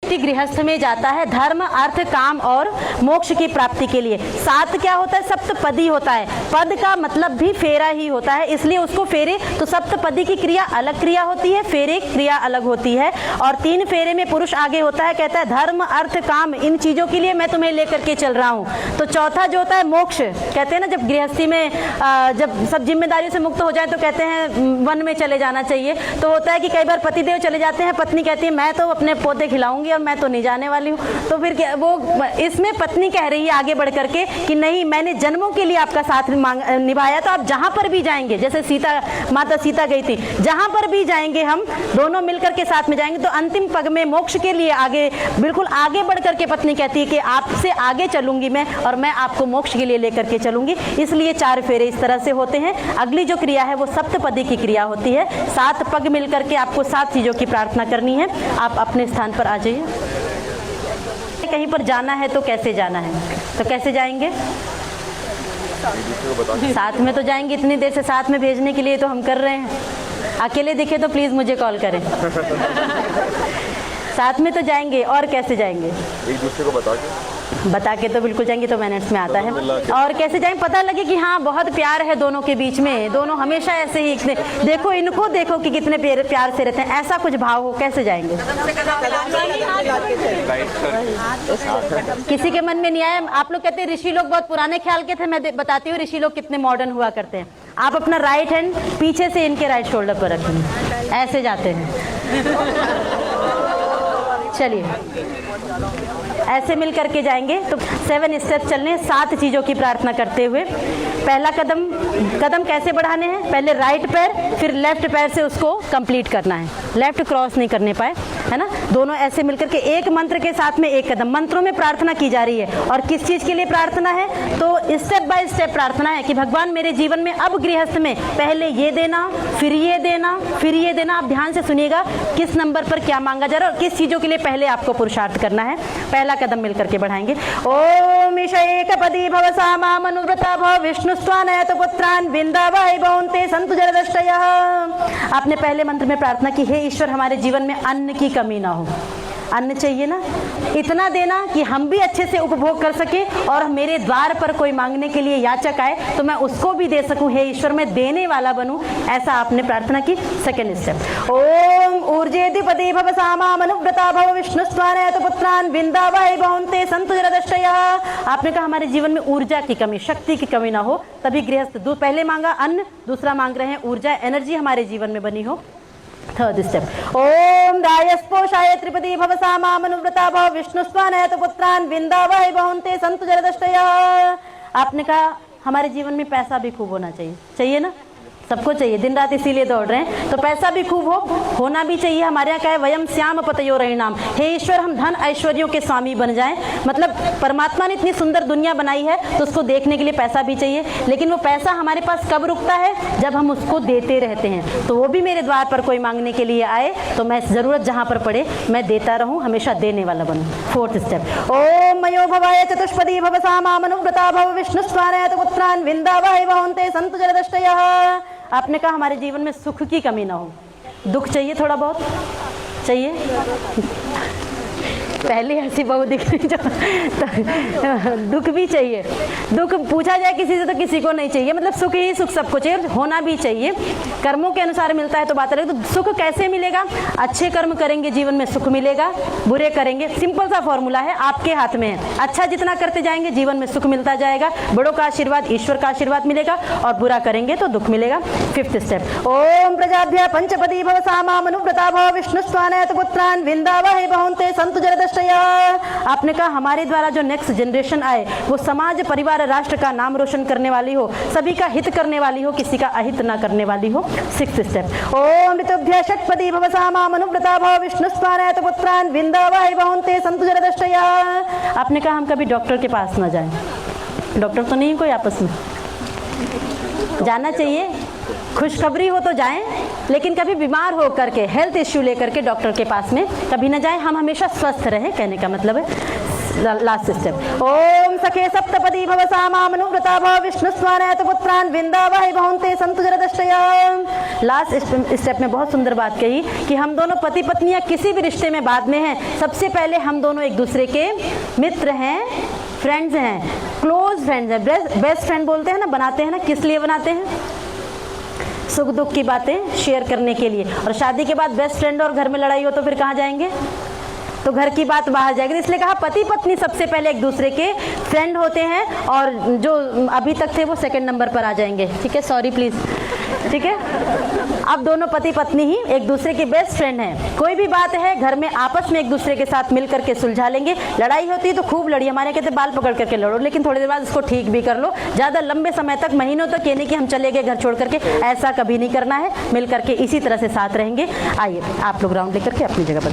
व्यक्ति गृहस्थ में जाता है धर्म अर्थ काम और मोक्ष की प्राप्ति के लिए। 7 क्या होता है? सप्तपदी होता है। पद का मतलब भी फेरा ही होता है, इसलिए उसको फेरे, तो सप्तपदी की क्रिया अलग क्रिया होती है, फेरे क्रिया अलग होती है। और 3 फेरे में पुरुष आगे होता है, कहता है धर्म अर्थ काम इन चीजों के लिए मैं तुम्हें लेकर के चल रहा हूँ। तो चौथा जो होता है मोक्ष, कहते हैं ना जब गृहस्थी में जब सब जिम्मेदारियों से मुक्त हो जाए तो कहते हैं वन में चले जाना चाहिए। तो होता है कि कई बार पतिदेव चले जाते हैं, पत्नी कहती है मैं तो अपने पौधे खिलाऊंगी और मैं तो नहीं जाने वाली हूँ। तो फिर वो इसमें पत्नी कह रही है आगे बढ़ करके कि नहीं, मैंने जन्मों के लिए आपका साथ निभाया, तो आप जहां पर भी जाएंगे, जैसे माता सीता गई थी, जहां पर भी जाएंगे हम दोनों मिलकर के साथ में जाएंगे। तो अंतिम पग में मोक्ष के लिए आगे, बिल्कुल आगे बढ़ करके पत्नी कहती है कि आपसे आगे चलूंगी मैं और मैं आपको मोक्ष के लिए लेकर के चलूंगी। इसलिए 4 फेरे इस तरह से होते हैं। अगली जो क्रिया है वो सप्तपदी की क्रिया होती है। 7 पग मिलकर के आपको 7 चीजों की प्रार्थना करनी है। आप अपने स्थान पर आ जाइए। कहीं पर जाना है तो कैसे जाना है? तो कैसे जाएंगे? साथ में तो जाएंगे, इतनी देर से साथ में भेजने के लिए तो हम कर रहे हैं। अकेले दिखे तो प्लीज मुझे कॉल करें। साथ में तो जाएंगे, और कैसे जाएंगे? एक दूसरे को बता के तो बिल्कुल जाएंगे, तो मिनट्स में आता है। और कैसे जाएंगे? पता लगे कि हाँ बहुत प्यार है दोनों के बीच में, दोनों हमेशा ऐसे ही, देखो इनको देखो कि कितने प्यार से रहते हैं, ऐसा कुछ भाव हो, कैसे जाएंगे? किसी के मन में नहीं आया? आप लोग कहते हैं ऋषि लोग बहुत पुराने ख्याल के थे, मैं बताती हूँ ऋषि लोग कितने मॉडर्न हुआ करते हैं। आप अपना राइट हैंड पीछे से इनके राइट शोल्डर पर रखेंगे, ऐसे जाते हैं। चलिए ऐसे मिल करके जाएंगे। तो 7 स्टेप चलने, 7 चीजों की प्रार्थना करते हुए। पहला कदम कैसे बढ़ाने हैं? पहले राइट पैर, फिर लेफ्ट पैर से उसको कंप्लीट करना है, लेफ्ट क्रॉस नहीं करने पाए, है ना। दोनों ऐसे मिलकर के एक मंत्र के साथ में एक कदम। मंत्रों में प्रार्थना की जा रही है, और किस चीज के लिए प्रार्थना है? तो स्टेप बाय स्टेप प्रार्थना है कि भगवान मेरे जीवन में अब गृहस्थ में पहले ये देना, फिर ये देना, फिर ये देना। आप ध्यान से सुनिएगा किस नंबर पर क्या मांगा जा रहा है और किस चीजों के लिए पहले आपको पुरुषार्थ करना है। पहला कदम मिलकर के बढ़ाएंगे। ओम ईशैकपदी भव सामा मनुव्रता भव विष्णुस्त्वानयत पुत्रान बिंदावै भवन्ते सन्तु जरदष्टयः। आपने पहले मंत्र में प्रार्थना की, हे ईश्वर हमारे जीवन में अन्न की कमी ना हो। अन्न चाहिए ना, इतना देना कि हम भी अच्छे से उपभोग कर सके, और मेरे द्वार पर कोई मांगने के लिए याचक आए तो मैं उसको भी दे सकूं। हे ईश्वर मैं देने वाला बनूं, ऐसा आपने प्रार्थना की। सेकंड स्टेप, ओम ऊर्जेधिपति भव सामा मनुव्रता भव विष्णुस्त्वानयत पुत्रान बिंदावै भवन्ते सन्तु जरदष्टयः। आपने कहा हमारे जीवन में ऊर्जा की कमी, शक्ति की कमी ना हो, तभी गृहस्थ पहले मांगा अन्न, दूसरा मांग रहे हैं ऊर्जा, एनर्जी हमारे जीवन में बनी हो। थर्ड स्टेप, ओम रायस्पोषाय त्रिपदी भव सामा मनुव्रता भव विष्णुस्त्वानयत पुत्रान बिंदावै भवन्ते सन्तु जरदष्टयः। आपने कहा हमारे जीवन में पैसा भी खूब होना चाहिए, चाहिए ना, सबको चाहिए, दिन रात इसीलिए दौड़ रहे हैं। तो पैसा भी खूब होना भी चाहिए। हमारे यहाँ क्या है, वयम श्याम पतयो रहिणाम। हे ईश्वर हम धन ऐश्वर्यों के स्वामी बन जाएं। मतलब परमात्मा ने इतनी सुंदर दुनिया बनाई है तो उसको देखने के लिए पैसा भी चाहिए, लेकिन वो पैसा हमारे पास कब रुकता है? जब हम उसको देते रहते हैं। तो वो भी मेरे द्वार पर कोई मांगने के लिए आए तो मैं जरूरत जहाँ पर पड़े मैं देता रहूँ, हमेशा देने वाला बनूँ। फोर्थ स्टेप, ओम मयो भवाय चतुष्पदी भव सामा मनुव्रता भव विष्णुस्त्वानयत पुत्रान बिंदावै भवन्ते सन्तु जरदष्टयः। आपने कहा हमारे जीवन में सुख की कमी ना हो। दुख चाहिए, थोड़ा बहुत चाहिए। पहले ऐसी बहू दिख रही जो तो दुख भी चाहिए। दुख पूछा जाए किसी से तो किसी को नहीं चाहिए, मतलब सुख ही सुख सबको चाहिए, होना भी चाहिए। कर्मों के अनुसार मिलता है तो बात अलग। तो सुख कैसे मिलेगा? अच्छे कर्म करेंगे जीवन में सुख मिलेगा, बुरे करेंगे, सिंपल सा फॉर्मूला है, आपके हाथ में है। अच्छा जितना करते जाएंगे जीवन में सुख मिलता जाएगा, बड़ों का आशीर्वाद, ईश्वर का आशीर्वाद मिलेगा, और बुरा करेंगे तो दुख मिलेगा। फिफ्थ स्टेप, ओम प्रजाभ्य पंचपदी भव सामा मनुव्रता भव विष्णुस्त्वानयत पुत्रान बिंदावै भवन्ते सन्तु जरदष्टयः। आपने कहा हमारे द्वारा जो नेक्स्ट जनरेशन आए वो समाज परिवार राष्ट्र का नाम रोशन करने वाली हो, सभी का हित करने वाली हो, किसी का अहित ना करने वाली हो। सिक्स्थ स्टेप, ओम ऋतुभ्य षट्पदी भव सामा मनुव्रता भव विष्णुस्त्वानयत पुत्रान बिंदावै भवन्ते सन्तु जरदष्टयः। आपने कहा हम कभी डॉक्टर के पास ना जाएं। डॉक्टर तो नहीं कोई आपस में जाना चाहिए, खुशखबरी हो तो जाएं, लेकिन कभी बीमार हो करके हेल्थ इश्यू लेकर के डॉक्टर के पास में कभी ना जाएं। हम हमेशा स्वस्थ रहें, कहने का मतलब है। लास्ट स्टेप, ओम सखे सप्तपदी भव सामा मनुव्रता भव विष्णु स्वानयत पुत्रान विंदावहि बहुंते संतु जरदष्टया। लास्ट स्टेप में बहुत सुंदर बात कही कि हम दोनों पति पत्नियां किसी भी रिश्ते में बाद में हैं, सबसे पहले हम दोनों एक दूसरे के मित्र हैं, फ्रेंड्स हैं, क्लोज फ्रेंड्स हैं। बेस्ट फ्रेंड बोलते हैं ना, बनाते हैं ना, किस लिए बनाते हैं? सुख दुख की बातें शेयर करने के लिए। और शादी के बाद बेस्ट फ्रेंड और घर में लड़ाई हो तो फिर कहाँ जाएंगे? तो घर की बात बाहर जाएगी। इसलिए कहा पति पत्नी सबसे पहले एक दूसरे के फ्रेंड होते हैं और जो अभी तक थे वो सेकंड नंबर पर आ जाएंगे। ठीक है, सॉरी प्लीज। ठीक है, अब दोनों पति पत्नी ही एक दूसरे के बेस्ट फ्रेंड हैं। कोई भी बात है घर में आपस में एक दूसरे के साथ मिल करके सुलझा लेंगे। लड़ाई होती है तो खूब लड़िए, हमारे कहते बाल पकड़ करके लड़ो, लेकिन थोड़ी देर बाद इसको ठीक भी कर लो। ज़्यादा लंबे समय तक, महीनों तक ये नहीं कि हम चले गए घर छोड़ करके, ऐसा कभी नहीं करना है। मिल करके इसी तरह से साथ रहेंगे। आइए आप लोग राउंड लेकर के अपनी जगह पर।